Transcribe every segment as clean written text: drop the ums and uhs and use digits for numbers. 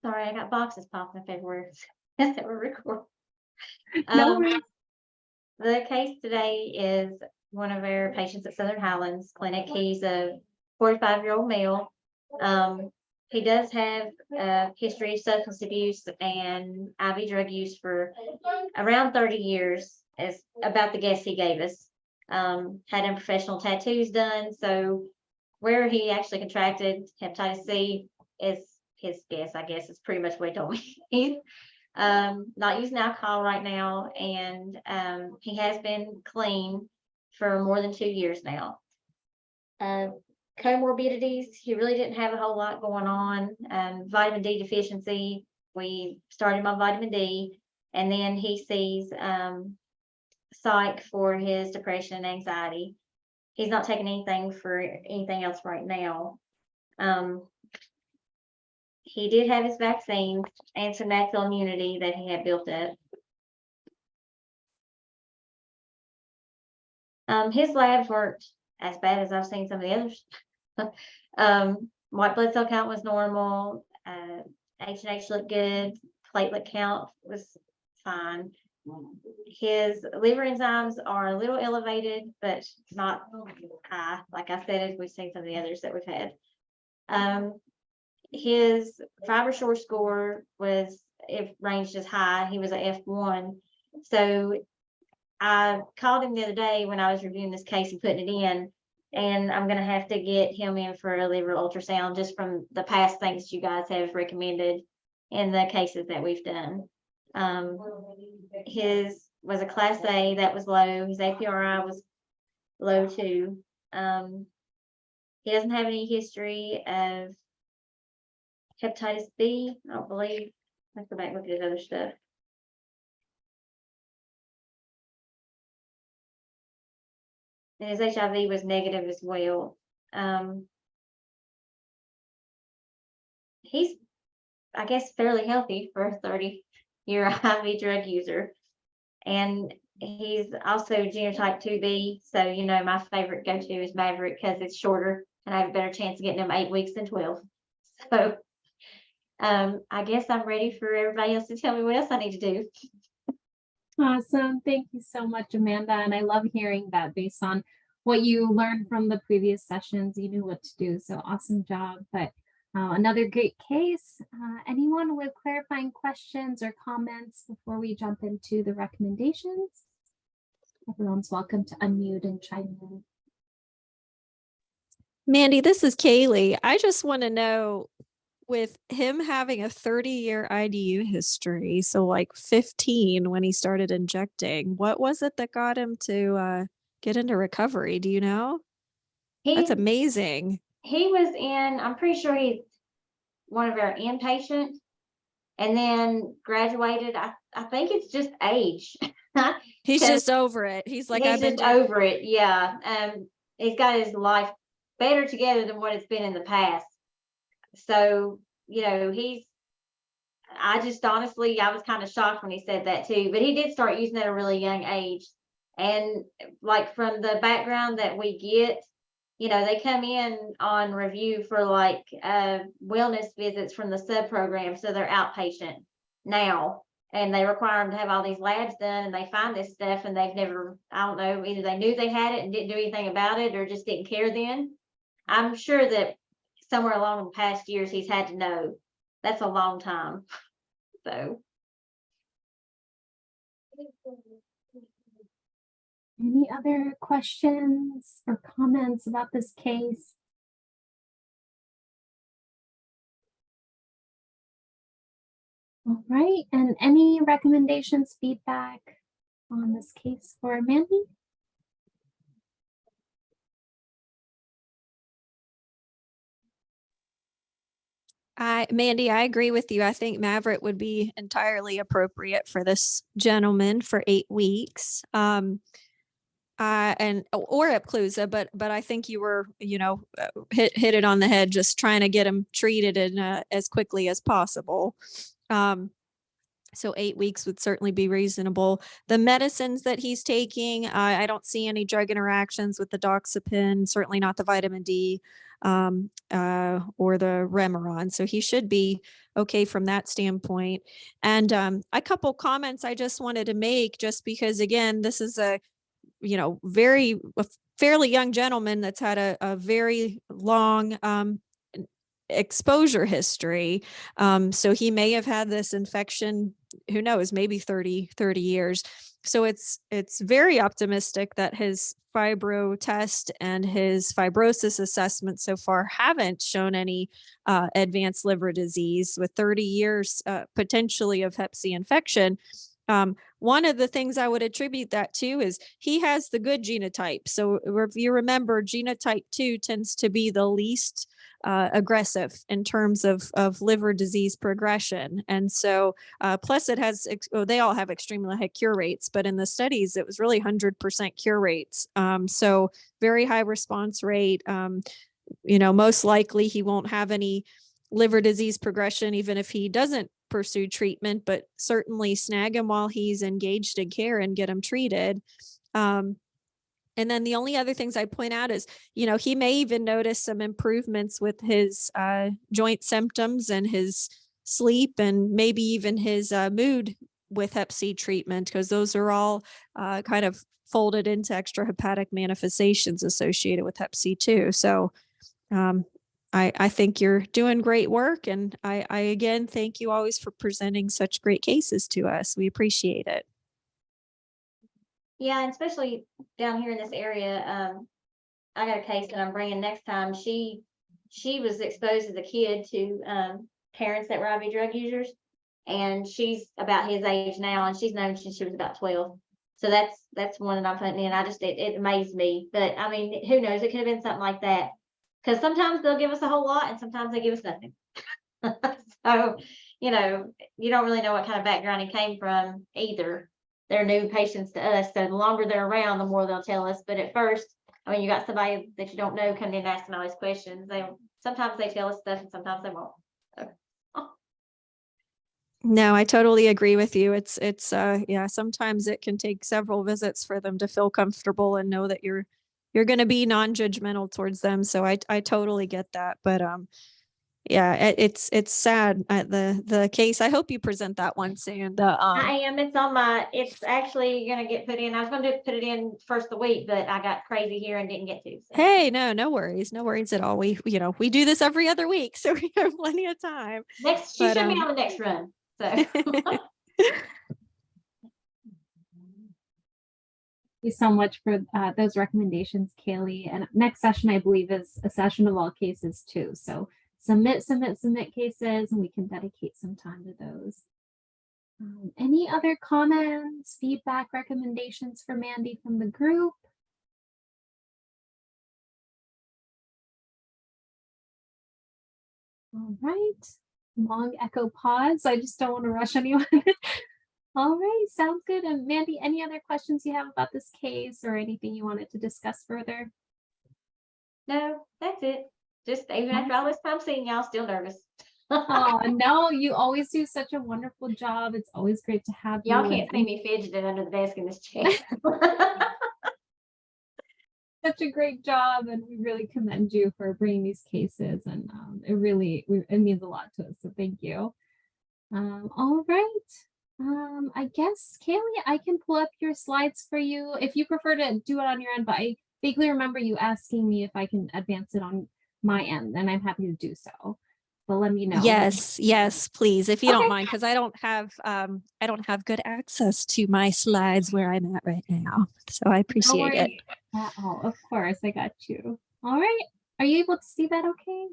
Sorry, I got boxes popping up everywhere that we're recording. No Um, worries. the case today is one of our patients at Southern Highlands Clinic. He's a 45-year-old male. He does have a history of substance abuse and IV drug use for around 30 years, is about the guess he gave us. Had unprofessional tattoos done, so where he actually contracted hepatitis C is his guess, I guess. It's pretty much what he told me. He's not using alcohol right now, and he has been clean for more than 2 years now. Comorbidities, he really didn't have a whole lot going on. Vitamin D deficiency, we started him on vitamin D, and then he sees psych for his depression and anxiety. He's not taking anything for anything else right now. He did have his vaccines and some natural immunity that he had built up. His labs weren't as bad as I've seen some of the others. White blood cell count was normal. H&H looked good. Platelet count was fine. His liver enzymes are a little elevated, but not high. Like I said, as we've seen some of the others that we've had. His FiberShore score it ranged as high. He was a F1. So I called him the other day when I was reviewing this case and putting it in, and I'm going to have to get him in for a liver ultrasound just from the past things you guys have recommended in the cases that we've done. His was a class A, that was low. His APRI was low too. He doesn't have any history of hepatitis B, I don't believe. Let's go back and look at his other stuff. And his HIV was negative as well. He's, I guess, fairly healthy for a 30-year IV drug user. And he's also genotype 2B. So, my favorite go-to is Maverick because it's shorter and I have a better chance of getting them 8 weeks than 12. So I guess I'm ready for everybody else to tell me what else I need to do. Awesome. Thank you so much, Amanda. And I love hearing that based on what you learned from the previous sessions, you knew what to do. So awesome job. But another great case. Anyone with clarifying questions or comments before we jump into the recommendations? Everyone's welcome to unmute and chime in. Mandy, this is Kaylee. I just want to know, with him having a 30-year IDU history, so like 15 when he started injecting, what was it that got him to get into recovery? Do you know? That's amazing. He was I'm pretty sure he's one of our inpatients, and then graduated. I think it's just age. He's just over it. He's like, I've been over it. Yeah. He's got his life better together than what it's been in the past. So, I just honestly, I was kind of shocked when he said that too, but he did start using at a really young age. And like from the background that we get, they come in on review for like wellness visits from the sub program. So they're outpatient now, and they require them to have all these labs done, and they find this stuff and they've never, I don't know, either they knew they had it and didn't do anything about it or just didn't care then. I'm sure that somewhere along the past years he's had to know. That's a long time. So any other questions or comments about this case? All right, and any recommendations, feedback on this case for Mandy? Mandy, I agree with you. I think Maverick would be entirely appropriate for this gentleman for 8 weeks. Or Epclusa, but I think you were, hit it on the head, just trying to get him treated as quickly as possible. So 8 weeks would certainly be reasonable. The medicines that he's taking, I don't see any drug interactions with the doxepin, certainly not the vitamin D. or the Remeron. So he should be okay from that standpoint. And a couple comments I just wanted to make, just because, again, this is a fairly young gentleman that's had a very long exposure history. So he may have had this infection, who knows, maybe 30 years. So it's very optimistic that his fibro test and his fibrosis assessment so far haven't shown any advanced liver disease with 30 years potentially of Hep C infection. One of the things I would attribute that to is he has the good genotype. So if you remember, genotype 2 tends to be the least aggressive in terms of liver disease progression. And so plus it has, they all have extremely high cure rates, but in the studies, it was really 100% cure rates. So very high response rate. Most likely he won't have any liver disease progression, even if he doesn't pursue treatment, but certainly snag him while he's engaged in care and get him treated. And then the only other things I point out is, he may even notice some improvements with his joint symptoms and his sleep, and maybe even his mood with Hep C treatment, because those are all kind of folded into extrahepatic manifestations associated with Hep C too. So I think you're doing great work. And I again, thank you always for presenting such great cases to us. We appreciate it. Yeah, and especially down here in this area, I got a case that I'm bringing next time. She was exposed as a kid to parents that were IV drug users, and she's about his age now, and she's known since she was about 12. So that's one that I'm putting in. It amazed me, but I mean, who knows? It could have been something like that, because sometimes they'll give us a whole lot, and sometimes they give us nothing. So you don't really know what kind of background he came from either. They're new patients to us, so the longer they're around, the more they'll tell us. But at first, I mean, you got somebody that you don't know coming in asking all these questions. Sometimes they tell us stuff, and sometimes they won't. So. No, I totally agree with you. It's yeah, sometimes it can take several visits for them to feel comfortable and know that you're going to be non-judgmental towards them. So I totally get that. But yeah, it's sad at the case. I hope you present that one soon. I am. It's actually gonna get put in. I was gonna put it in first of the week, but I got crazy here and didn't get to. So. Hey, no worries. No worries at all. We do this every other week, so we have plenty of time. She should be on the next run. So Thank you so much for those recommendations, Kaylee. And next session, I believe, is a session of all cases too. So submit cases, and we can dedicate some time to those. Any other comments, feedback, recommendations for Mandy from the group? All right. Long echo pause. I just don't want to rush anyone. All right, sounds good. And Mandy, any other questions you have about this case or anything you wanted to discuss further? No, that's it. Just even after all this time seeing y'all, still nervous. Oh no, you always do such a wonderful job. It's always great to have you. Y'all can't see me fidgeting under the desk in this chair. Such a great job, and we really commend you for bringing these cases, and it means a lot to us, so thank you. All right, I guess, Kaylee, I can pull up your slides for you if you prefer to do it on your end, but I vaguely remember you asking me if I can advance it on my end, and I'm happy to do so. But let me know. Yes, please, if you don't mind, because I don't have good access to my slides where I'm at right now. So I appreciate it. Oh, of course, I got you. All right. Are you able to see that okay?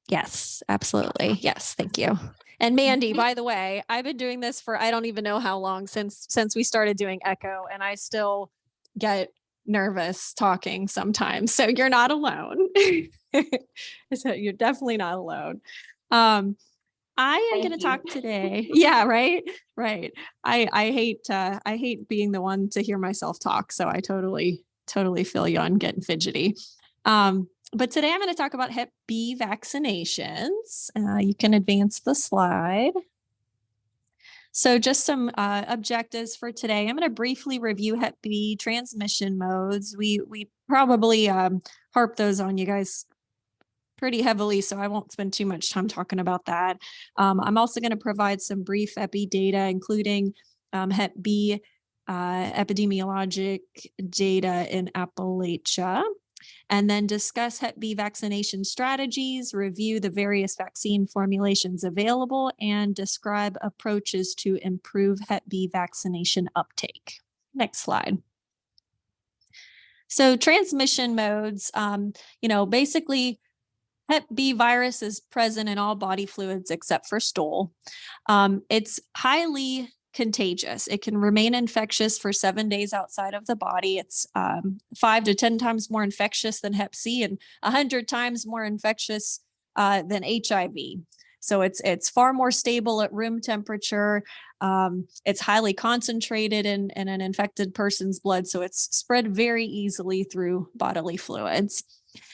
Yes, absolutely. Yes, thank you. And Mandy, by the way, I've been doing this for I don't even know how long, since we started doing Echo, and I still get nervous talking sometimes. So you're not alone. So you're definitely not alone. I am going to talk today. Yeah, right. I hate being the one to hear myself talk. So I totally feel you on getting fidgety. But today I'm going to talk about Hep B vaccinations. You can advance the slide. So just some objectives for today. I'm going to briefly review Hep B transmission modes. We probably harp those on you guys pretty heavily, so I won't spend too much time talking about that. I'm also going to provide some brief epi data, including Hep B epidemiologic data in Appalachia, and then discuss Hep B vaccination strategies, review the various vaccine formulations available, and describe approaches to improve Hep B vaccination uptake. Next slide. So transmission modes, basically Hep B virus is present in all body fluids except for stool. It's highly contagious. It can remain infectious for 7 days outside of the body. It's 5 to 10 times more infectious than Hep C and 100 times more infectious than HIV. So it's far more stable at room temperature. It's highly concentrated in an infected person's blood, so it's spread very easily through bodily fluids.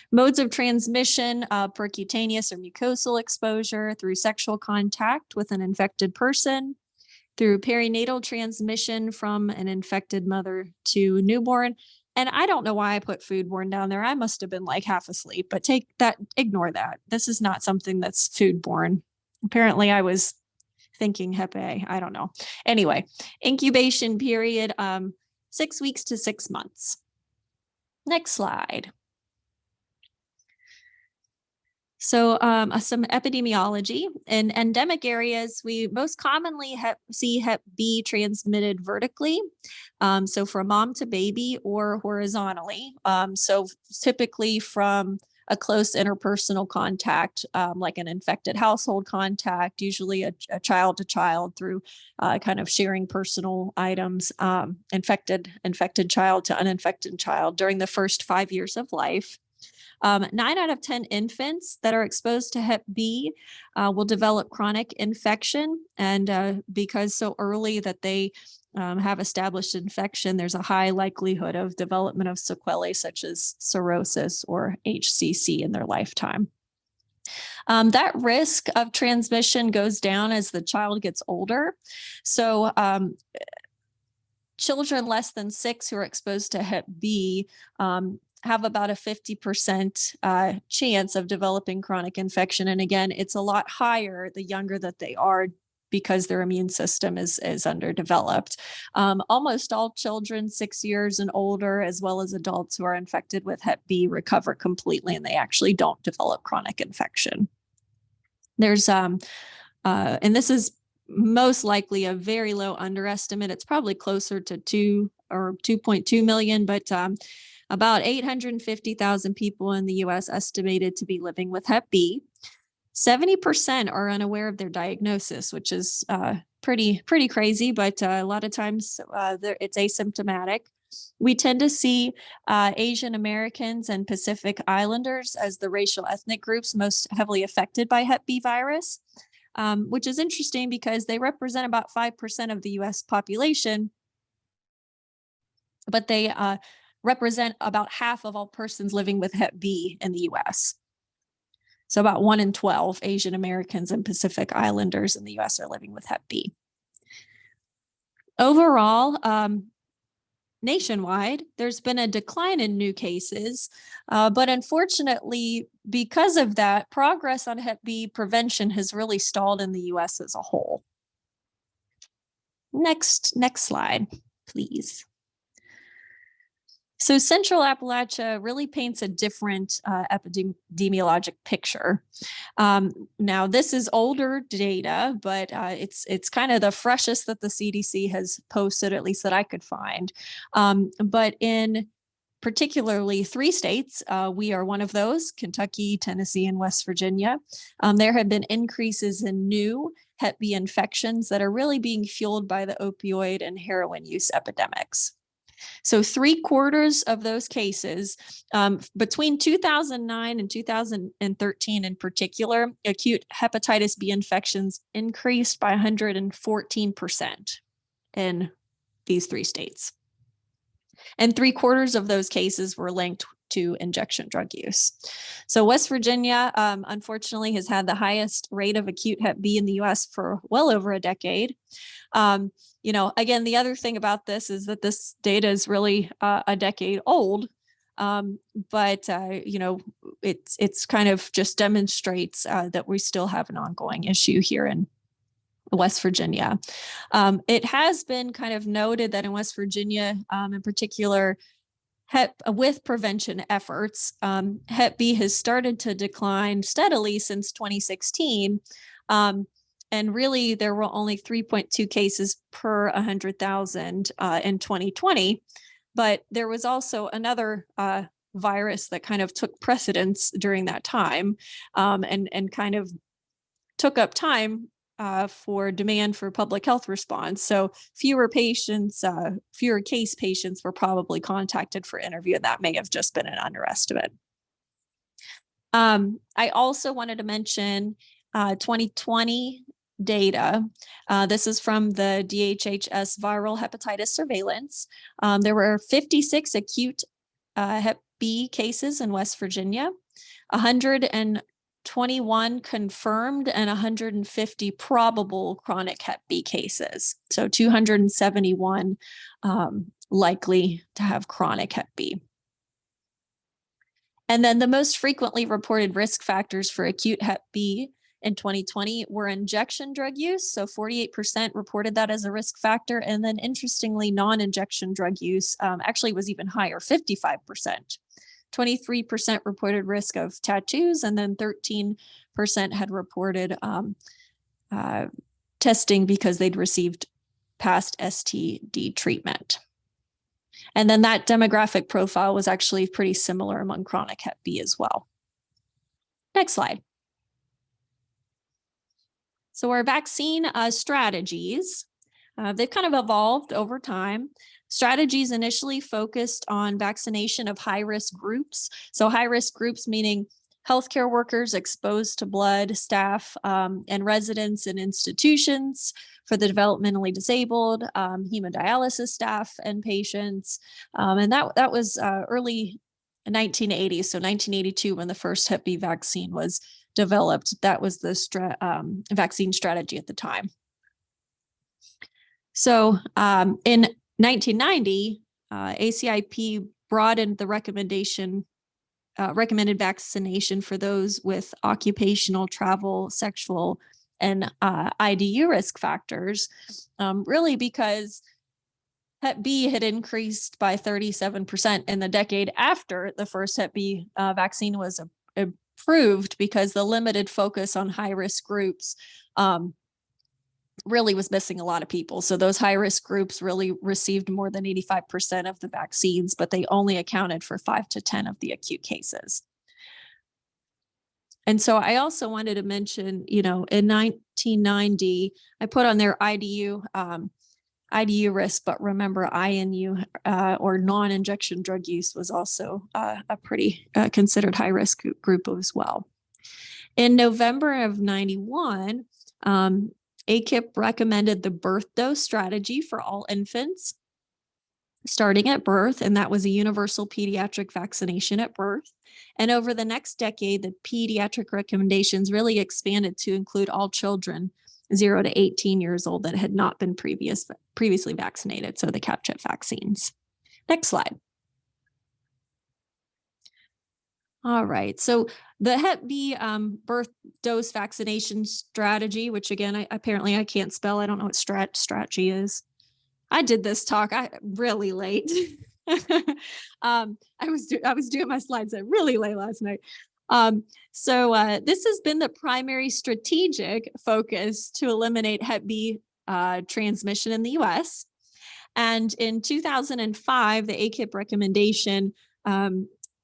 Modes of transmission, percutaneous or mucosal exposure, through sexual contact with an infected person, through perinatal transmission from an infected mother to newborn. And I don't know why I put foodborne down there. I must have been like half asleep, but ignore that. This is not something that's foodborne. Apparently I was thinking Hep A, I don't know. Anyway, incubation period, 6 weeks to 6 months. Next slide. So some epidemiology. In endemic areas, we most commonly see Hep B transmitted vertically, so from mom to baby, or horizontally. So typically from a close interpersonal contact, like an infected household contact, usually a child to child through kind of sharing personal items, infected child to uninfected child during the first 5 years of life. 9 out of 10 infants that are exposed to Hep B will develop chronic infection. And because so early that they have established infection, there's a high likelihood of development of sequelae such as cirrhosis or HCC in their lifetime. That risk of transmission goes down as the child gets older. So children less than 6 who are exposed to Hep B have about a 50% chance of developing chronic infection. And again, it's a lot higher the younger that they are because their immune system is underdeveloped. Almost all children 6 years and older, as well as adults who are infected with Hep B, recover completely, and they actually don't develop chronic infection. There's, and this is most likely a very low underestimate. It's probably closer to 2 or 2.2 million, but about 850,000 people in the US estated to be living with Hep B. 70% are unaware of their diagnosis, which is pretty crazy, but a lot of times it's asymptomatic. We tend to see Asian Americans and Pacific Islanders as the racial ethnic groups most heavily affected by Hep B virus, which is interesting because they represent about 5% of the US population, but they represent about half of all persons living with Hep B in the US. So about 1 in 12 Asian Americans and Pacific Islanders in the US are living with Hep B. Overall, nationwide, there's been a decline in new cases, but unfortunately, because of that, progress on Hep B prevention has really stalled in the US as a whole. Next slide, please. So Central Appalachia really paints a different epidemiologic picture. Now, this is older data, but it's kind of the freshest that the CDC has posted, at least that I could find. But in particularly 3 states, we are one of those: Kentucky, Tennessee, and West Virginia. There have been increases in new Hep B infections that are really being fueled by the opioid and heroin use epidemics. So 3/4 of those cases, between 2009 and 2013 in particular, acute hepatitis B infections increased by 114% in these 3 states. And 3/4 of those cases were linked to injection drug use. So West Virginia, unfortunately, has had the highest rate of acute Hep B in the US for well over a decade. Again, the other thing about this is that this data is really a decade old. But it's kind of just demonstrates that we still have an ongoing issue here in West Virginia. It has been kind of noted that in West Virginia, in particular, with prevention efforts, Hep B has started to decline steadily since 2016. And really, there were only 3.2 cases per 100,000 in 2020. But there was also another virus that kind of took precedence during that time, and kind of took up time for demand for public health response. So fewer case patients were probably contacted for interview, and that may have just been an underestimate. I also wanted to mention 2020 data. This is from the DHHS viral hepatitis surveillance. There were 56 acute Hep B cases in West Virginia, 121 confirmed, and 150 probable chronic Hep B cases. So 271 likely to have chronic Hep B. And then the most frequently reported risk factors for acute Hep B in 2020 were injection drug use. So 48% reported that as a risk factor. And then interestingly, non-injection drug use actually was even higher, 55%. 23% reported risk of tattoos, and then 13% had reported testing because they'd received past STD treatment. And then that demographic profile was actually pretty similar among chronic Hep B as well. Next slide. So our vaccine strategies, they've kind of evolved over time. Strategies initially focused on vaccination of high-risk groups. So high-risk groups meaning healthcare workers exposed to blood, staff, and residents in institutions for the developmentally disabled, hemodialysis staff and patients. And that was early 1980s. So 1982, when the first Hep B vaccine was developed, that was the vaccine strategy at the time. So in 1990, ACIP broadened the recommended vaccination for those with occupational, travel, sexual, and IDU risk factors, really because Hep B had increased by 37% in the decade after the first Hep B vaccine was approved, because the limited focus on high-risk groups really was missing a lot of people. So those high-risk groups really received more than 85% of the vaccines, but they only accounted for 5 to 10 of the acute cases. And so I also wanted to mention, in 1990, I put on there IDU risk, but remember INU or non-injection drug use was also a pretty considered high-risk group as well. In November of 91, ACIP recommended the birth dose strategy for all infants starting at birth, and that was a universal pediatric vaccination at birth. And over the next decade, the pediatric recommendations really expanded to include all children 0 to 18 years old that had not been previously vaccinated, so the CAP-CHIP vaccines. Next slide. All right, so the Hep B birth dose vaccination strategy, which again, apparently I can't spell. I don't know what strategy is. I did this talk really late. I was doing my slides really late last night. So this has been the primary strategic focus to eliminate Hep B transmission in the US. And in 2005, the ACIP recommendation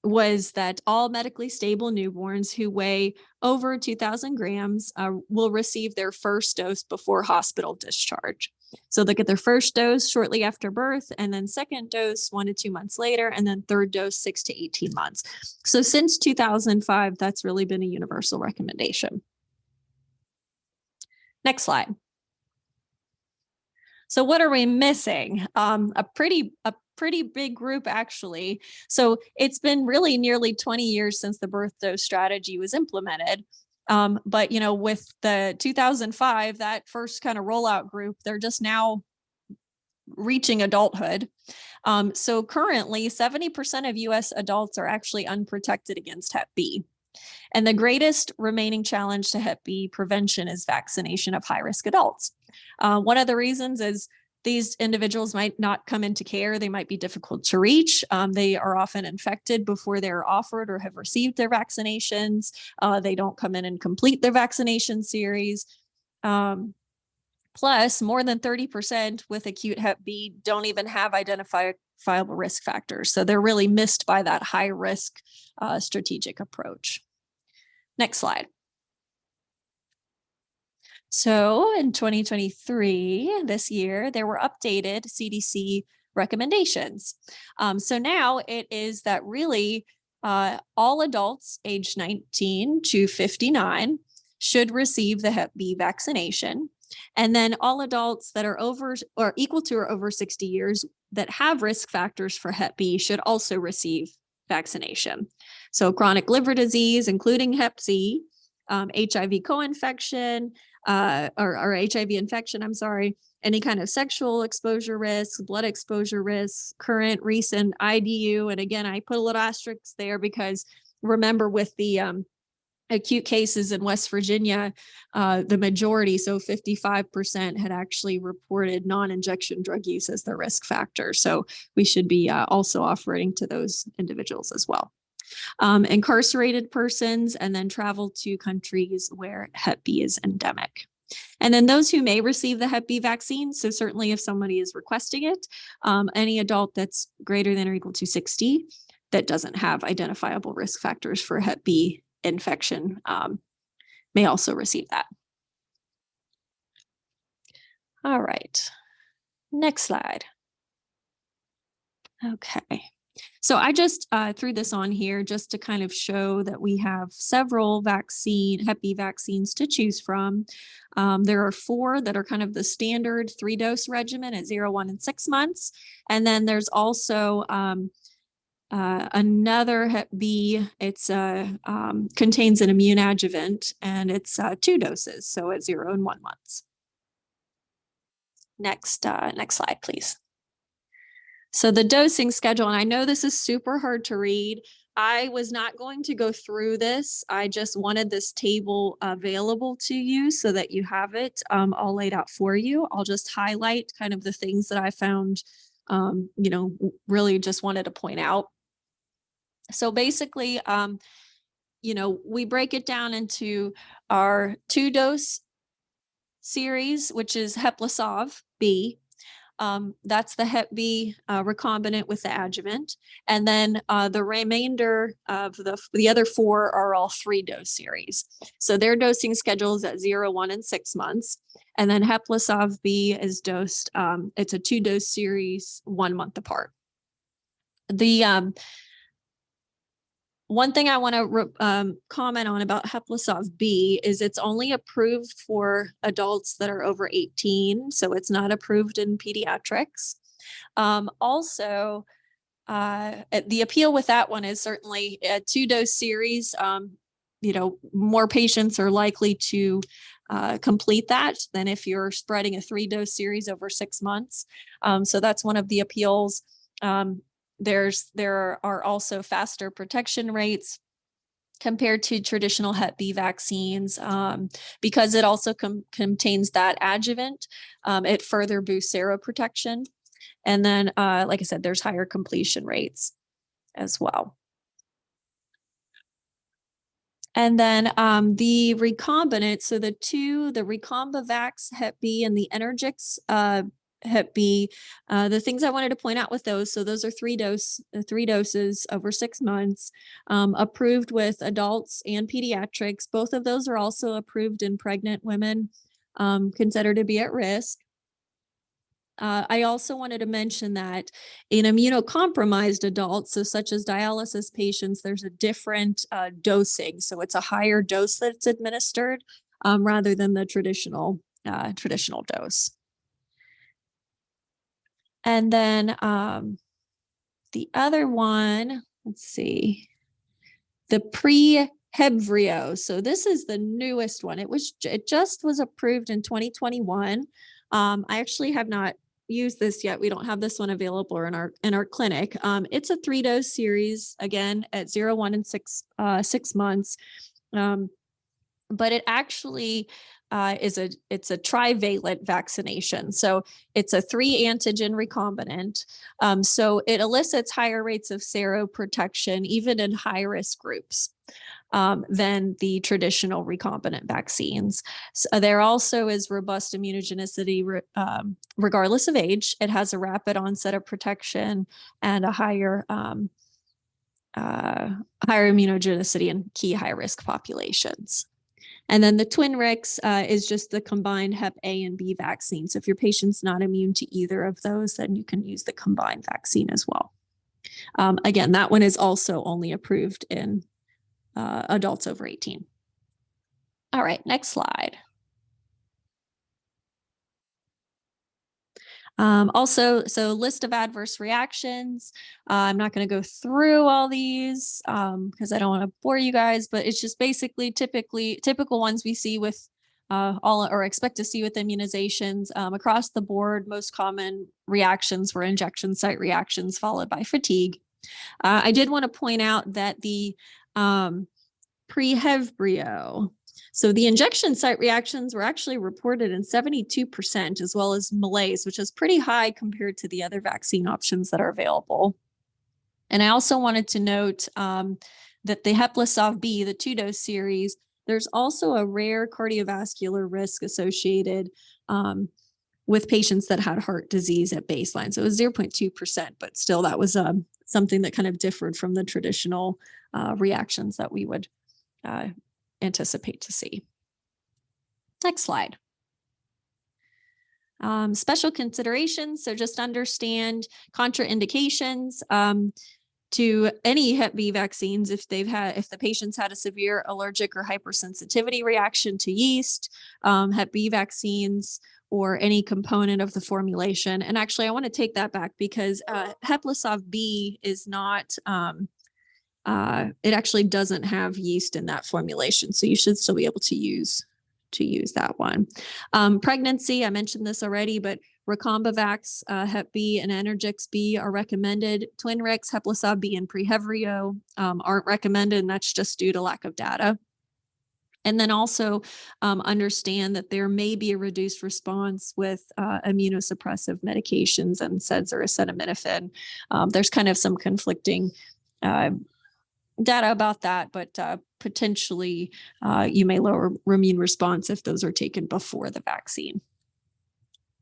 was that all medically stable newborns who weigh over 2,000 grams will receive their first dose before hospital discharge. So they get their first dose shortly after birth, and then second dose 1 to 2 months later, and then third dose 6 to 18 months. So since 2005, that's really been a universal recommendation. Next slide. So what are we missing? A pretty big group, actually. So it's been really nearly 20 years since the birth dose strategy was implemented. But, with the 2005, that first kind of rollout group, they're just now reaching adulthood. So currently 70% of US adults are actually unprotected against Hep B. And the greatest remaining challenge to Hep B prevention is vaccination of high-risk adults. One of the reasons is these individuals might not come into care. They might be difficult to reach. They are often infected before they're offered or have received their vaccinations. They don't come in and complete their vaccination series. Plus, more than 30% with acute Hep B don't even have identifiable risk factors. So they're really missed by that high risk strategic approach. Next slide. So in 2023, this year, there were updated CDC recommendations. So now it is that really all adults aged 19 to 59 should receive the Hep B vaccination. And then all adults that are over or equal to or over 60 years that have risk factors for Hep B should also receive vaccination. So chronic liver disease, including Hep C, HIV co-infection, or HIV infection, I'm sorry, any kind of sexual exposure risk, blood exposure risk, current, recent IDU. And again, I put a little asterisk there because remember with the acute cases in West Virginia, the majority, so 55% had actually reported non-injection drug use as their risk factor. So we should be also offering to those individuals as well. Incarcerated persons, and then travel to countries where Hep B is endemic. And then those who may receive the Hep B vaccine, so certainly if somebody is requesting it, any adult that's greater than or equal to 60 that doesn't have identifiable risk factors for Hep B infection may also receive that. All right, next slide. Okay. So I just threw this on here just to kind of show that we have several Hep B vaccines to choose from. There are 4 that are kind of the standard 3-dose regimen at 0, 1, and 6 months. And then there's also another Hep B. It's contains an immune adjuvant, and it's 2 doses, so at 0 and 1 months. Next slide, please. So the dosing schedule, and I know this is super hard to read. I was not going to go through this. I just wanted this table available to you so that you have it all laid out for you. I'll just highlight kind of the things that I found, really just wanted to point out. So basically, we break it down into our 2-dose series, which is Heplisov B. That's the Hep B recombinant with the adjuvant. And then the remainder of the other 4 are all 3-dose series. So their dosing schedules at 0, 1, and 6 months. And then Heplisov B is dosed, it's a 2-dose series, 1 month apart. The one thing I want to comment on about Heplisov B is it's only approved for adults that are over 18, so it's not approved in pediatrics. Also, the appeal with that one is certainly a 2-dose series. More patients are likely to complete that than if you're spreading a 3-dose series over 6 months. So that's one of the appeals. There are also faster protection rates compared to traditional Hep B vaccines because it also contains that adjuvant. It further boosts seroprotection. And then, like I said, there's higher completion rates as well. And then the recombinant, so the Recombavax Hep B and the Energix Hep B, the things I wanted to point out with those, so those are 3 doses over 6 months, approved with adults and pediatrics. Both of those are also approved in pregnant women considered to be at risk. I also wanted to mention that in immunocompromised adults, so such as dialysis patients, there's a different dosing. So it's a higher dose that's administered rather than the traditional dose. And then the other one, let's see, the Prehebvrio. So this is the newest one. It just was approved in 2021. I actually have not use this yet. We don't have this one available in our clinic. It's a 3-dose series, again, at 0, 1, and 6 months. But it actually it's a trivalent vaccination. So it's a 3 antigen recombinant. So it elicits higher rates of seroprotection, even in high risk groups, than the traditional recombinant vaccines. So there also is robust immunogenicity regardless of age. It has a rapid onset of protection and a higher immunogenicity in key high risk populations. And then the Twinrix is just the combined Hep A and B vaccine. So if your patient's not immune to either of those, then you can use the combined vaccine as well. Again, that one is also only approved in adults over 18. All right, next slide. Also, so list of adverse reactions. I'm not going to go through all these because I don't want to bore you guys, but it's just basically typical ones we see with all or expect to see with immunizations across the board. Most common reactions were injection site reactions followed by fatigue. I did want to point out that the pre-Hevbrio, so the injection site reactions were actually reported in 72%, as well as malaise, which is pretty high compared to the other vaccine options that are available. And I also wanted to note that the Hep-B, the 2-dose series, there's also a rare cardiovascular risk associated with patients that had heart disease at baseline. So it was 0.2%, but still that was something that kind of differed from the traditional reactions that we would anticipate to see. Next slide. Special considerations. So just understand contraindications to any Hep B vaccines if the patient's had a severe allergic or hypersensitivity reaction to yeast, Hep B vaccines, or any component of the formulation. And actually, I want to take that back because Hep-B is not, it actually doesn't have yeast in that formulation. So you should still be able to use that one. Pregnancy, I mentioned this already, but Recombavax, Hep B, and Energix B are recommended. Twinrix, Hep-B, and Prehevrio aren't recommended, and that's just due to lack of data. And then also understand that there may be a reduced response with immunosuppressive medications and SEDS or acetaminophen. There's kind of some conflicting data about that, but potentially you may lower immune response if those are taken before the vaccine.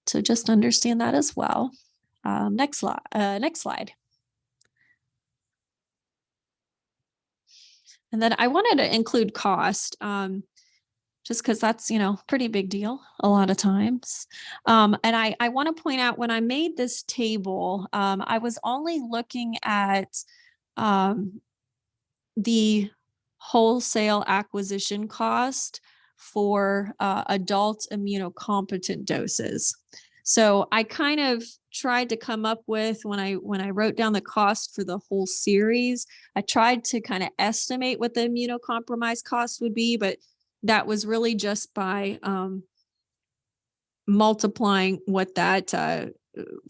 So just understand that as well. Next slide. And then I wanted to include cost, just because that's, pretty big deal a lot of times. And I want to point out when I made this table, I was only looking at the wholesale acquisition cost for adult immunocompetent doses. So I kind of tried to come up with, when I wrote down the cost for the whole series, I tried to kind of estimate what the immunocompromised cost would be, but that was really just by multiplying what that,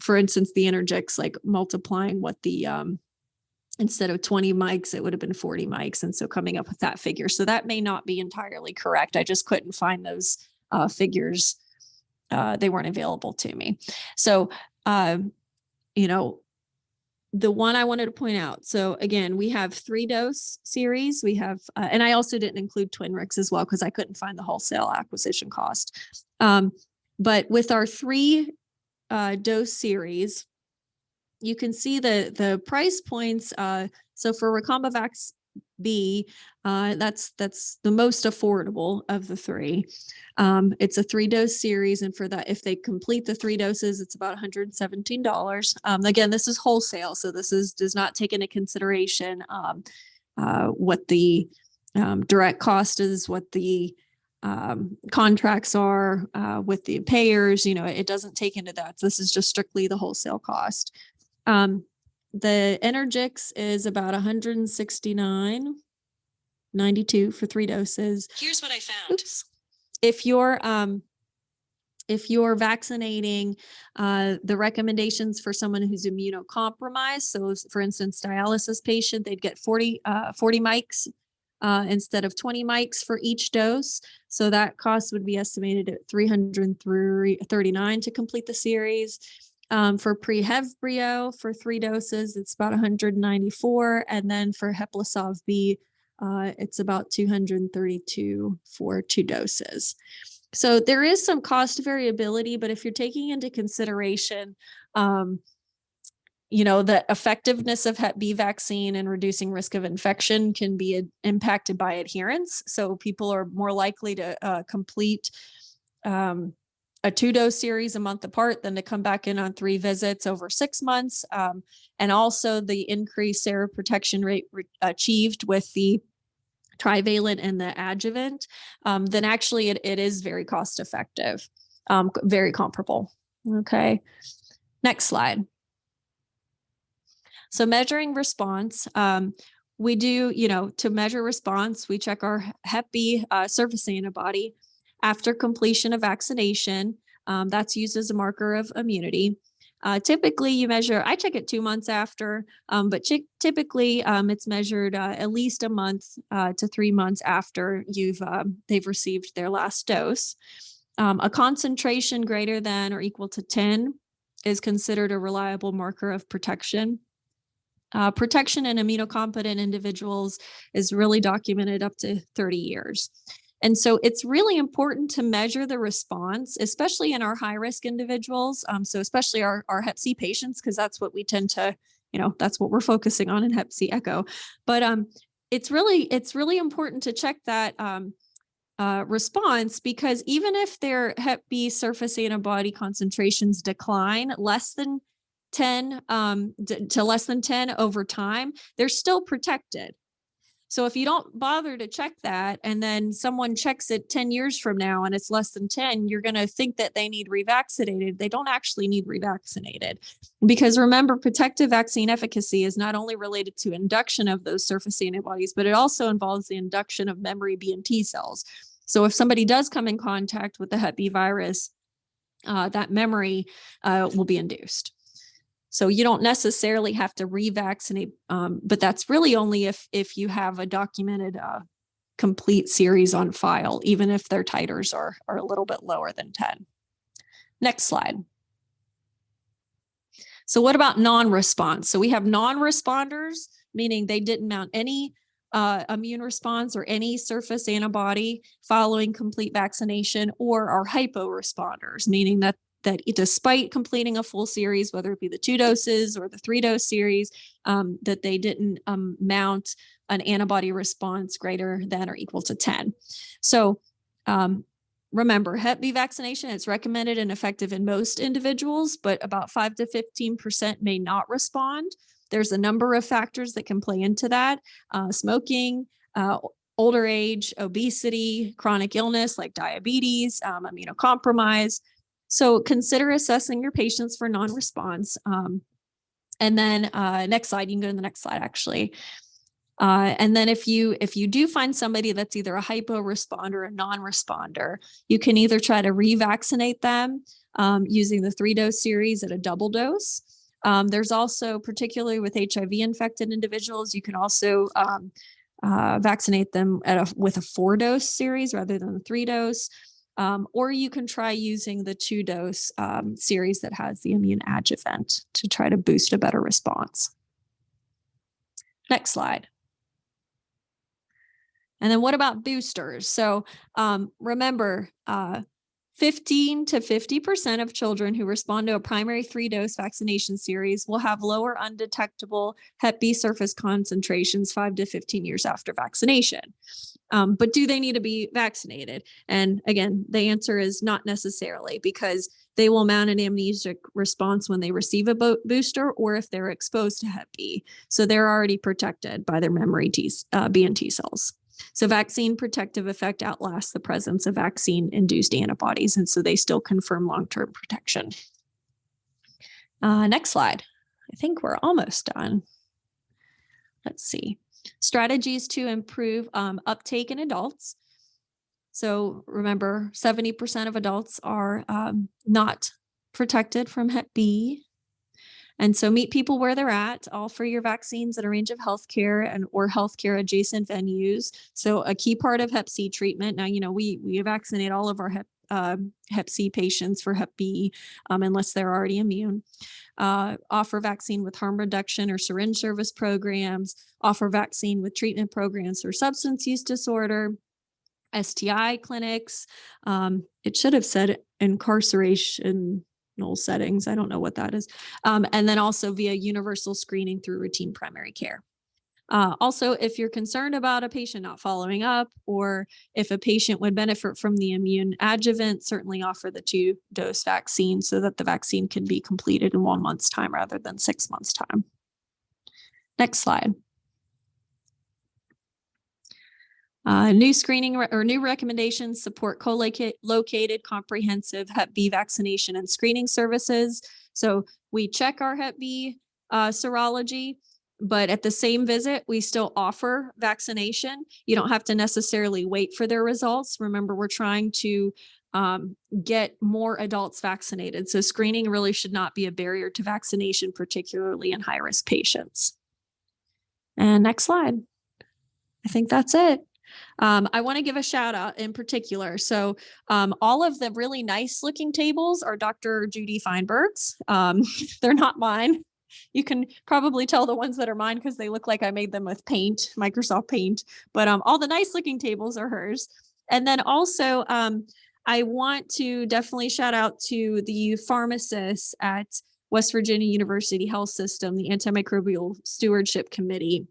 for instance, the Energix, like multiplying what the, instead of 20 mics, it would have been 40 mics. And so coming up with that figure. So that may not be entirely correct. I just couldn't find those figures. They weren't available to me. So, the one I wanted to point out. So again, we have 3-dose series. We have, and I also didn't include Twinrix as well, because I couldn't find the wholesale acquisition cost. But with our 3-dose series, you can see the price points. So for Recombavax B, that's the most affordable of the 3. It's a 3-dose series, and for that, if they complete the 3 doses, it's about $117. Again, this is wholesale, so this does not take into consideration what the direct cost is, what the contracts are with the payers. It doesn't take into that. So this is just strictly the wholesale cost. The Energix is about $169.92 for 3 doses. Here's what I found. Oops. If you're if you're vaccinating, the recommendations for someone who's immunocompromised, so for instance, dialysis patient, they'd get 40 mics instead of 20 mics for each dose. So that cost would be estimated at $339 to complete the series. For pre-Hevbrio, for 3 doses, it's about $194. And then for Heplisav-B, it's about $232 for 2 doses. So there is some cost variability, but if you're taking into consideration, the effectiveness of Hep B vaccine and reducing risk of infection can be impacted by adherence. So people are more likely to complete a 2-dose series a month apart than to come back in on 3 visits over 6 months. And also the increased seroprotection rate achieved with the trivalent and the adjuvant, then actually it is very cost effective, very comparable. Okay, next slide. So measuring response, we do, to measure response, we check our Hep B surface antibody after completion of vaccination. That's used as a marker of immunity. Typically you measure, I check it 2 months after, but typically it's measured at least a month to 3 months after they've received their last dose. A concentration greater than or equal to 10 is considered a reliable marker of protection. Protection in immunocompetent individuals is really documented up to 30 years. And so it's really important to measure the response, especially in our high-risk individuals. So especially our Hep C patients, because that's what we tend to, that's what we're focusing on in Hep C echo. But it's really important to check that response, because even if their Hep B surface antibody concentrations decline less than 10 to less than 10 over time, they're still protected. So if you don't bother to check that, and then someone checks it 10 years from now and it's less than 10, you're going to think that they need revaccinated. They don't actually need revaccinated, because remember, protective vaccine efficacy is not only related to induction of those surface antibodies, but it also involves the induction of memory B and T cells. So if somebody does come in contact with the Hep B virus, that memory will be induced. So you don't necessarily have to revaccinate, but that's really only if you have a documented complete series on file, even if their titers are a little bit lower than 10. Next slide. So what about non-response? So we have non-responders, meaning they didn't mount any immune response or any surface antibody following complete vaccination, or are hypo-responders, meaning that despite completing a full series, whether it be the 2 doses or the 3-dose series, that they didn't mount an antibody response greater than or equal to 10. So remember, Hep B vaccination is recommended and effective in most individuals, but about 5 to 15% may not respond. There's a number of factors that can play into that: smoking, older age, obesity, chronic illness like diabetes, immunocompromise. So consider assessing your patients for non-response. And then next slide, you can go to the next slide actually. And then if you do find somebody that's either a hypo responder or a non-responder, you can either try to revaccinate them using the 3-dose series at a double dose. There's also, particularly with HIV infected individuals, you can also vaccinate them with a 4-dose series rather than the 3-dose. Or you can try using the 2-dose series that has the immune adjuvant to try to boost a better response. Next slide. And then what about boosters? So remember, 15 to 50% of children who respond to a primary 3-dose vaccination series will have lower undetectable Hep B surface concentrations 5 to 15 years after vaccination. But do they need to be vaccinated? And again, the answer is not necessarily, because they will mount an amnesic response when they receive a booster or if they're exposed to Hep B. So they're already protected by their memory B and T cells. So vaccine protective effect outlasts the presence of vaccine-induced antibodies, and so they still confirm long-term protection. Next slide. I think we're almost done. Let's see. Strategies to improve uptake in adults. So remember, 70% of adults are not protected from Hep B. And so meet people where they're at, offer your vaccines at a range of healthcare and or healthcare adjacent venues. So a key part of Hep C treatment. Now, we vaccinate all of our Hep C patients for Hep B unless they're already immune. Offer vaccine with harm reduction or syringe service programs, offer vaccine with treatment programs for substance use disorder, STI clinics. It should have said incarcerational settings. I don't know what that is. And then also via universal screening through routine primary care. Also, if you're concerned about a patient not following up, or if a patient would benefit from the immune adjuvant, certainly offer the 2-dose vaccine so that the vaccine can be completed in 1 month's time rather than 6 months' time. Next slide. New screening or new recommendations support co-located comprehensive Hep B vaccination and screening services. So we check our Hep B serology, but at the same visit, we still offer vaccination. You don't have to necessarily wait for their results. Remember, we're trying to get more adults vaccinated. So screening really should not be a barrier to vaccination, particularly in high-risk patients. And next slide. I think that's it. I want to give a shout out in particular. So all of the really nice looking tables are Dr. Judy Feinberg's. They're not mine. You can probably tell the ones that are mine because they look like I made them with paint, Microsoft Paint, but all the nice looking tables are hers. And then also I want to definitely shout out to the pharmacists at West Virginia University Health System, the Antimicrobial Stewardship Committee.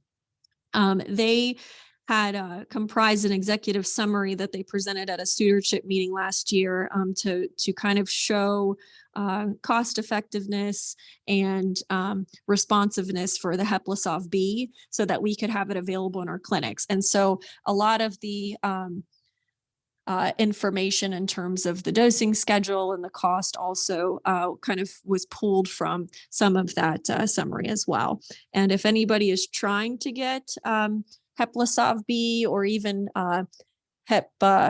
They had comprised an executive summary that they presented at a stewardship meeting last year to kind of show cost effectiveness and responsiveness for the Heplisav B so that we could have it available in our clinics. And so a lot of the information in terms of the dosing schedule and the cost also kind of was pulled from some of that summary as well. And if anybody is trying to get Heplisav B or even Hebrio,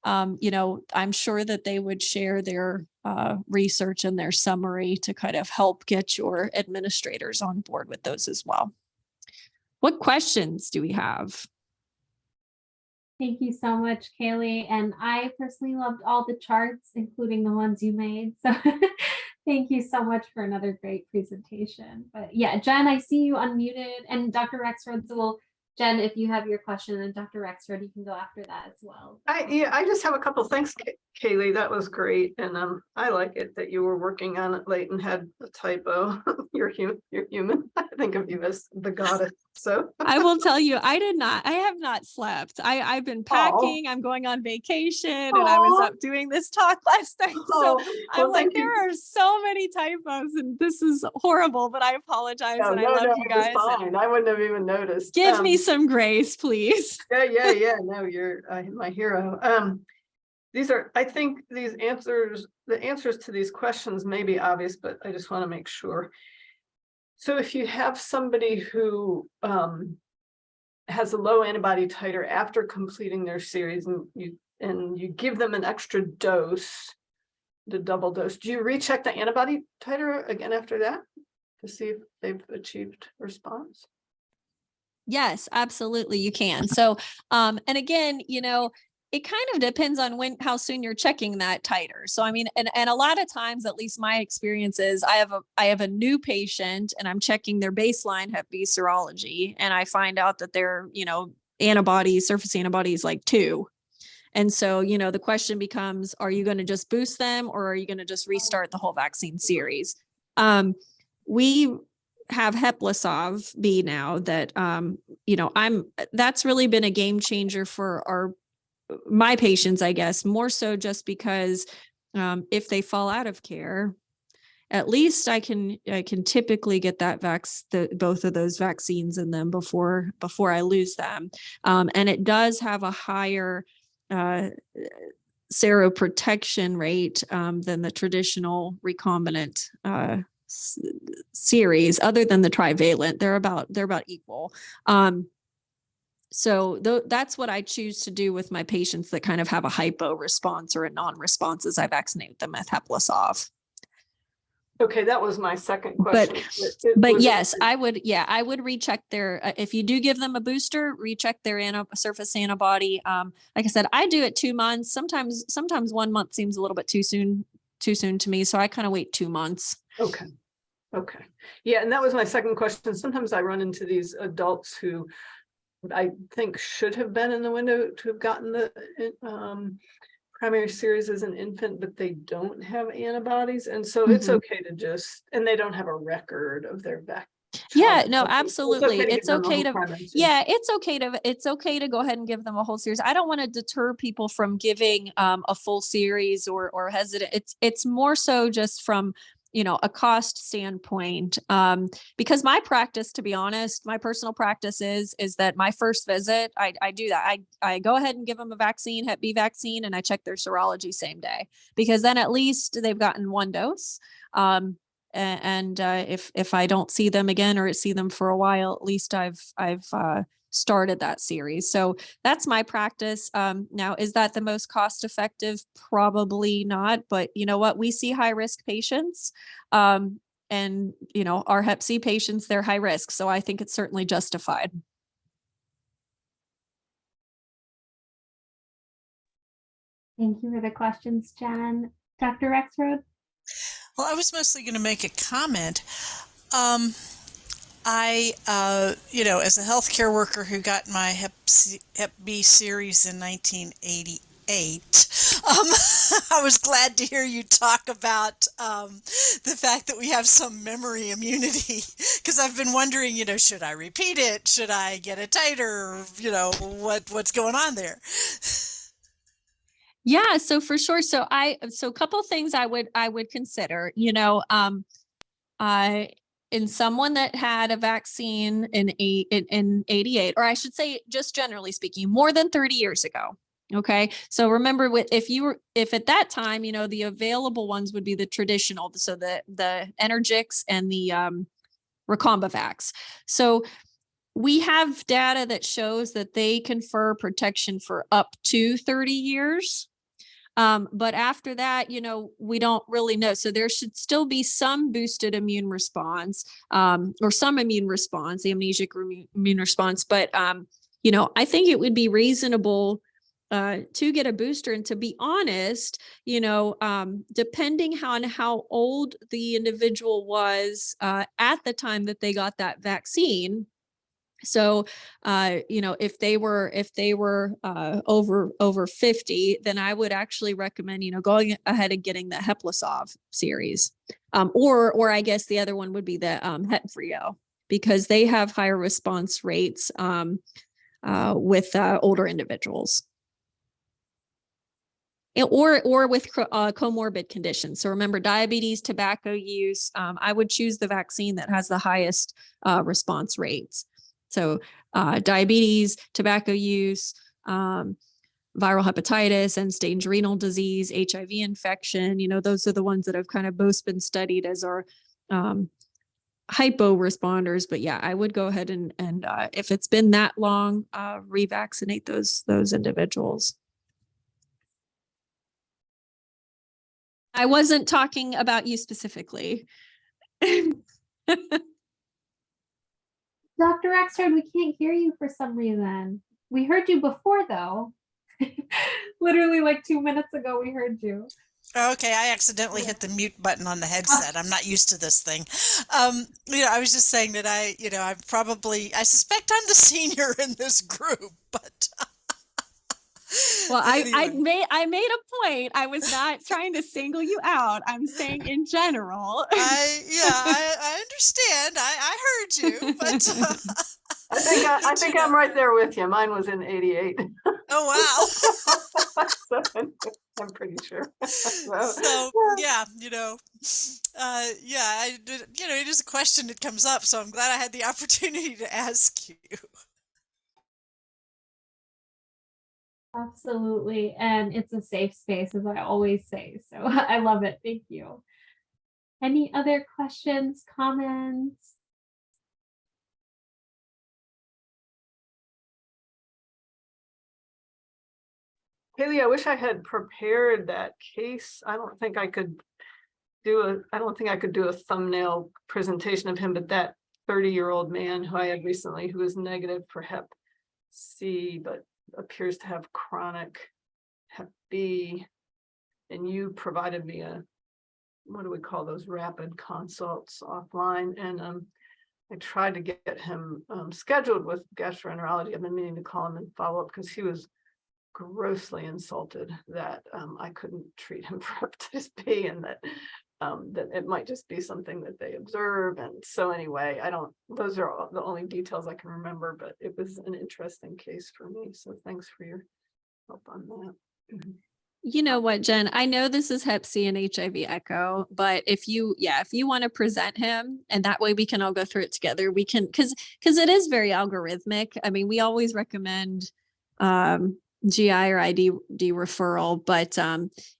I'm sure that they would share their research and their summary to kind of help get your administrators on board with those as well. What questions do we have? Thank you so much, Kaylee. And I personally loved all the charts, including the ones you made. So thank you so much for another great presentation. But yeah, Jen, I see you unmuted, and Dr. Rexford will, Jen, if you have your question, and Dr. Rexford, you can go after that as well. I just have a couple. Thanks, Kaylee. That was great. And I like it that you were working on it late and had a typo. You're human. I think of you as the goddess. So I will tell you, I have not slept. I've been packing, I'm going on vacation, and I was up doing this talk last night. So I'm like, there are so many typos and this is horrible, but I apologize. And I love you guys. Fine. I wouldn't have even noticed. Give me some grace, please. Yeah. No, you're my hero. These are, I think the answers to these questions may be obvious, but I just want to make sure. So if you have somebody who has a low antibody titer after completing their series and you give them an extra dose, the double dose, do you recheck the antibody titer again after that to see if they've achieved response? Yes, absolutely, you can. So, and again, it kind of depends on how soon you're checking that titer. So, I mean, and a lot of times, at least my experience is I have a new patient and I'm checking their baseline Hep B serology and I find out that their, surface antibodies like 2. And so, the question becomes, are you going to just boost them or are you going to just restart the whole vaccine series? We have Heplisav B now that, that's really been a game changer for my patients, I guess, more so just because if they fall out of care, at least I can typically get that both of those vaccines in them before I lose them. And it does have a higher seroprotection rate than the traditional recombinant series, other than the trivalent. They're about equal. So that's what I choose to do with my patients that kind of have a hypo response or a non-response, is I vaccinate them with Heplisav. Okay, that was my second But question. yes, I would recheck their, if you do give them a booster, recheck their surface antibody. Like I said, I do it 2 months. Sometimes 1 month seems a little bit too soon to me. So I kind of wait 2 months. Okay. Okay. Yeah, and that was my second question. Sometimes I run into these adults who I think should have been in the window to have gotten the primary series as an infant, but they don't have antibodies. And so it's okay to just, and they don't have a record of their vaccine. Yeah, no, absolutely. It's okay to it's okay to go ahead and give them a whole series. I don't want to deter people from giving a full series or hesitant. It's more so just from, a cost standpoint. Because my practice, to be honest, my personal practice is that my first visit, I do that. I go ahead and give them a vaccine, Hep B vaccine, and I check their serology same day, because then at least they've gotten 1 dose. And if I don't see them again or see them for a while, at least I've started that series. So that's my practice. Now, is that the most cost effective? Probably not. But you know what? We see high risk patients, and our Hep C patients, they're high risk. So I think it's certainly justified. Thank you for the questions, Jen. Dr. Rexroad? Well, I was mostly going to make a comment. I, as a healthcare worker who got my Hep B series in 1988, I was glad to hear you talk about the fact that we have some memory immunity, because I've been wondering, should I repeat it? Should I get it tighter? What's going on there? Yeah, so for sure. So a couple things I would consider, in someone that had a vaccine in 88, or I should say, just generally speaking, more than 30 years ago. Okay. So remember, if at that time, the available ones would be the traditional, so the Energix and the Recombavax. So we have data that shows that they confer protection for up to 30 years. But after that, we don't really know. So there should still be some boosted immune response, or some immune response, the amnesic immune response. But, I think it would be reasonable to get a booster. And to be honest, depending on how old the individual was at the time that they got that vaccine. So, if they were over 50, then I would actually recommend, going ahead and getting the Heplisav series, or I guess the other one would be the Hetfrio, because they have higher response rates with older individuals. Or with comorbid conditions. So remember, diabetes, tobacco use, I would choose the vaccine that has the highest response rates. So diabetes, tobacco use, viral hepatitis, end-stage renal disease, HIV infection, those are the ones that have kind of both been studied as our hypo responders. But yeah, I would go ahead and if it's been that long, revaccinate those individuals. I wasn't talking about you specifically. Dr. Rexroad, we can't hear you for some reason. We heard you before, though. Literally like 2 minutes ago, we heard you. Okay, I accidentally hit the mute button on the headset. I'm not used to this thing. I was just saying that I suspect I'm the senior in this group, but well, anyway. I made a point. I was not trying to single you out. I'm saying in general. I understand. I heard you, but I think I'm right there with you. Mine was in 88. Oh wow. So, I'm pretty sure. So yeah, it is a question that comes up. So I'm glad I had the opportunity to ask you. Absolutely. And it's a safe space, as I always say. So I love it. Thank you. Any other questions, comments? Haley, I wish I had prepared that case. I don't think I could do a thumbnail presentation of him, but that 30-year-old man who I had recently, who was negative for Hep C, but appears to have chronic Hep B. And you provided me what do we call those, rapid consults offline. And I tried to get him scheduled with gastroenterology. I've been meaning to call him and follow up because he was grossly insulted that I couldn't treat him for hepatitis B, and that it might just be something that they observe. And so anyway, those are the only details I can remember, but it was an interesting case for me. So thanks for your help on that. You know what, Jen, I know this is Hep C and HIV echo, but if you want to present him, and that way we can all go through it together, we can, because it is very algorithmic. I mean, we always recommend GI or ID referral, but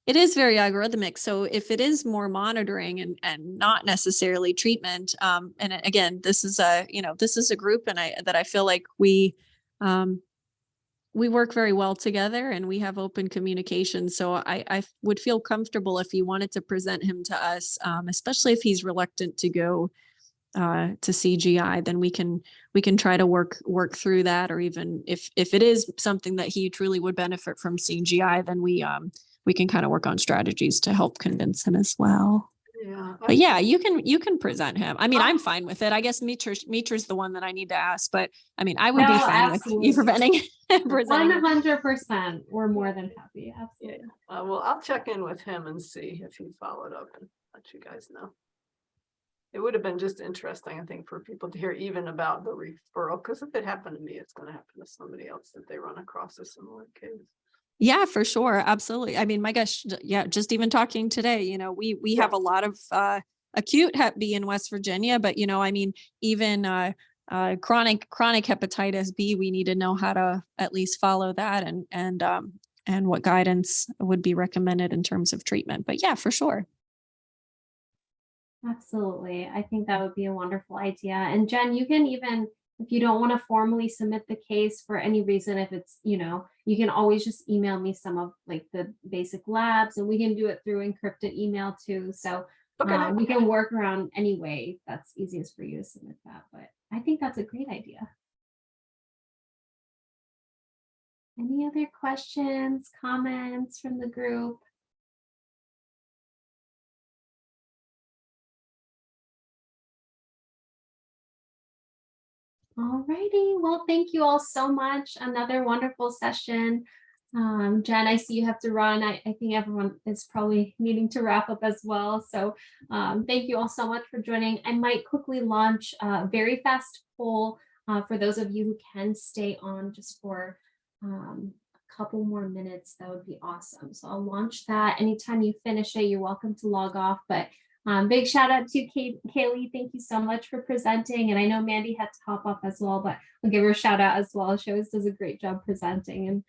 it is very algorithmic. So if it is more monitoring and not necessarily treatment, and again, this is a group, and I feel like we work very well together and we have open communication. So I would feel comfortable if you wanted to present him to us, especially if he's reluctant to go to CGI, then we can try to work through that. Or even if it is something that he truly would benefit from CGI, then we can kind of work on strategies to help convince him as well. Yeah. But yeah, you can present him. I mean, I'm fine with it. I guess Mitra's the one that I need to ask, but I mean, I would be No, fine absolutely. with you presenting him. 100%. We're more than happy. Absolutely. Well, I'll check in with him and see if he followed up and let you guys know. It would have been just interesting, I think, for people to hear even about the referral, because if it happened to me, it's going to happen to somebody else that they run across a similar case. Yeah, for sure. Absolutely. I mean, my gosh, yeah, just even talking today, we have a lot of acute Hep B in West Virginia, but I mean, even chronic hepatitis B, we need to know how to at least follow that and what guidance would be recommended in terms of treatment. But yeah, for sure. Absolutely. I think that would be a wonderful idea. And Jen, you can even, if you don't want to formally submit the case for any reason, if it's, you can always just email me some of like the basic labs, and we can do it through encrypted email too. So Okay. We can work around any way that's easiest for you to submit that. But I think that's a great idea. Any other questions, comments from the group? All righty. Well, thank you all so much. Another wonderful session. Jen, I see you have to run. I think everyone is probably needing to wrap up as well. So thank you all so much for joining. I might quickly launch a very fast poll for those of you who can stay on just for a couple more minutes. That would be awesome. So I'll launch that. Anytime you finish it, you're welcome to log off. But big shout out to Kaylee. Thank you so much for presenting. And I know Mandy had to hop off as well, but I'll give her a shout out as well. She always does a great job presenting. And